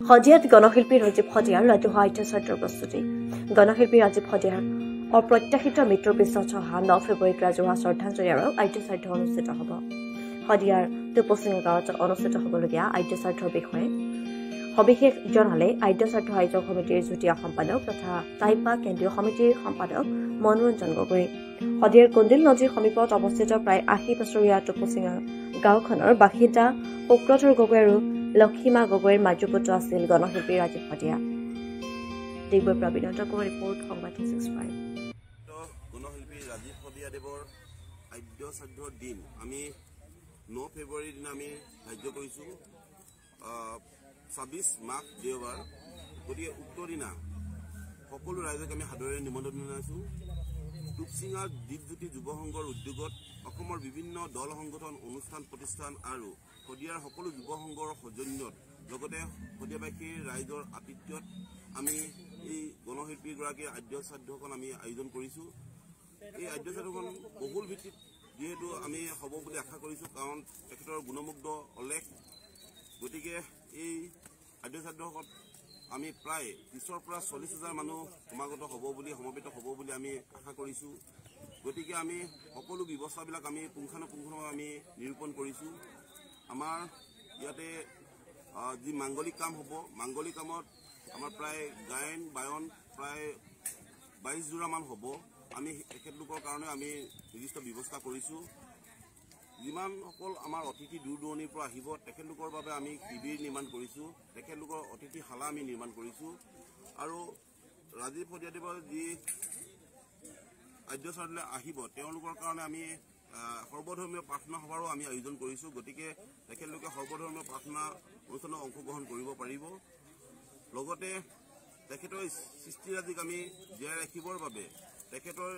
শদিয়াত গণশিল্পী ৰাজীৱ শদিয়াৰ ৰাজহুৱা আদ্যশ্ৰাদ্ধৰ প্ৰস্তুতি গণশিল্পী ৰাজীৱ শদিয়াৰ অপ্ৰত্যাশিত মৃত্যুৰ পিছত অহা 9 ফেব্ৰুৱাৰীত ৰাজহুৱা শ্ৰদ্ধাঞ্জলি আৰু আদ্যশ্ৰাদ্ধ অনুষ্ঠিত হ'ব। শদিয়াৰ টুপচিঙা গাঁৱত অনুষ্ঠিত হ'বলগীয়া আদ্যশ্ৰাদ্ধৰ বিষয়ে সবিশেষ জনালে আদ্যশ্ৰাদ্ধ আয়োজক সমিতিৰ যুটীয়া সম্পাদক তথা টাইপা কেন্দ্ৰীয় সমিতিৰ সম্পাদক মনোৰঞ্জন গগৈ। শদিয়াৰ কন্দিল নদীৰ সমীপত অৱস্থিত প্ৰায় 80 বছৰীয়া টুপচিঙা গাঁওখনৰ বাসিন্দা শুক্ৰধৰ গগৈ আৰু লক্ষীমা গগৈৰ মাতৃপুত্ৰ আছিল গণশিল্পী ৰাজীৱ শদিয়া। ডিগবৈৰ পৰা বিনোদ গগৈৰ ৰিপৰ্ট সংবাদ 365। গণশিল্পী ৰাজীৱ শদিয়াদেৱৰ আদ্যশ্ৰাদ্ধৰ দিন আমি 9 ফেব্ৰুৱাৰীৰ দিনা আমি ধাৰ্য কৰিছোঁ। 26 মাঘ দেওবাৰ, গতিকে উক্ত দিনা সকলো ৰাইজক আমি সাদৰেৰে নিমন্ত্ৰণ জনাইছোঁ। টুপচিঙা দ্বীপজ্যোতি যুৱ সংঘৰ উদ্যোগত অসমৰ বিভিন্ন দল সংগঠন অনুষ্ঠান প্ৰতিষ্ঠান আৰু শদিয়াৰ সকলো যুৱ সংঘৰ সৌজন্যত লগতে শদিয়াবাসীৰ ৰাইজৰ আতিথ্যত আমি এই গণশিল্পীগৰাকীৰ আদ্যশ্ৰাদ্ধখন আমি আয়োজন কৰিছোঁ। এই আদ্যশ্ৰাদ্ধখন বহুল ভিত্তিত যিহেতু আমি হ'ব বুলি আশা কৰিছোঁ, কাৰণ তেখেতৰ গুণমুগ্ধ অলেখ। গতিকে এই আদ্যশ্ৰাদ্ধত আমি প্ৰায় 30ৰ পৰা 40,000 মানুহ সমাগত হ'ব বুলি সমবেত হ'ব বুলি আমি আশা কৰিছোঁ। গতিকে আমি সকলো ব্যৱস্থাবিলাক আমি পুংখানুপুংখভাৱে আমি নিৰূপণ কৰিছোঁ। আমাৰ ইয়াতে যি মাংগলিক কাম হ'ব, মাংগলিক কামত আমাৰ প্ৰায় গায়ন বায়ন প্ৰায় 22 যোৰামান হ'ব। আমি তেখেতলোকৰ কাৰণে আমি নিৰ্দিষ্ট ব্যৱস্থা কৰিছোঁ। যিমানসকল আমাৰ অতিথি দূৰ দূৰণিৰ পৰা আহিব, তেখেতলোকৰ বাবে আমি শিবিৰ নিৰ্মাণ কৰিছোঁ, তেখেতলোকৰ অতিথিশালা আমি নিৰ্মাণ কৰিছোঁ। আৰু ৰাজীৱ শদিয়াদেৱৰ যি আদ্যশ্ৰাদ্ধলৈ আহিব, তেওঁলোকৰ কাৰণে আমি সৰ্বধৰ্মীয় প্ৰাৰ্থনা সভাৰো আমি আয়োজন কৰিছোঁ। গতিকে তেখেতলোকে সৰ্বধৰ্মীয় প্ৰাৰ্থনা অনুষ্ঠানত অংশগ্ৰহণ কৰিব পাৰিব। লগতে তেখেতৰ সৃষ্টিৰাজিক আমি জীয়াই ৰাখিবৰ বাবে তেখেতৰ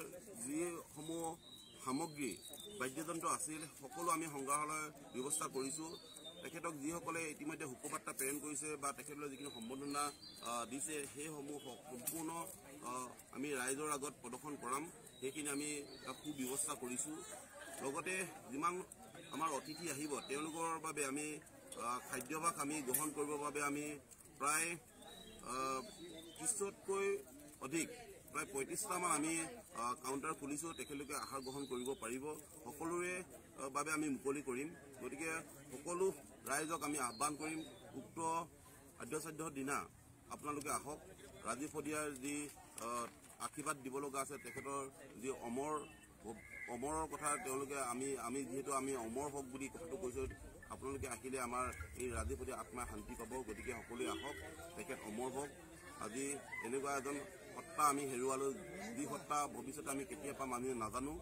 যিসমূহ সামগ্ৰী বাদ্যযন্ত্ৰ আছিল, সকলো আমি সংগ্ৰহালয়ৰ ব্যৱস্থা কৰিছোঁ। তেখেতক যিসকলে ইতিমধ্যে শোকবাৰ্তা প্ৰেৰণ কৰিছে বা তেখেতলৈ যিখিনি সম্বৰ্ধনা দিছে, সেইসমূহ সম্পূৰ্ণ আমি ৰাইজৰ আগত প্ৰদৰ্শন কৰাম। সেইখিনি আমি সুব্যৱস্থা কৰিছোঁ। লগতে যিমান আমাৰ অতিথি আহিব, তেওঁলোকৰ বাবে আমি খাদ্যাভ্যাস আমি গ্ৰহণ কৰিবৰ বাবে আমি প্ৰায় 30তকৈ অধিক প্ৰায় 35টামান আমি কাউণ্টাৰ খুলিছোঁ। তেখেতলোকে আহাৰ গ্ৰহণ কৰিব পাৰিব, সকলোৰে বাবে আমি মুকলি কৰিম। গতিকে সকলো ৰাইজক আমি আহ্বান কৰিম, উক্ত আদ্যশ্ৰাদ্ধৰ দিনা আপোনালোকে আহক। ৰাজীৱ শদিয়াৰ যি আশীৰ্বাদ দিব লগা আছে, তেখেতৰ যি অমৰৰ কথা তেওঁলোকে আমি যিহেতু আমি অমৰ হওক বুলি কথাটো কৈছোঁ, আপোনালোকে আহিলে আমাৰ এই ৰাজীৱ শদিয়াৰ আত্মাই শান্তি পাব। গতিকে সকলোৱে আহক, তেখেত অমৰ হওক। আজি এনেকুৱা এজন সত্তা আমি হেৰুৱালোঁ, যি সত্তা ভৱিষ্যতে আমি কেতিয়া পাম আমি নাজানো।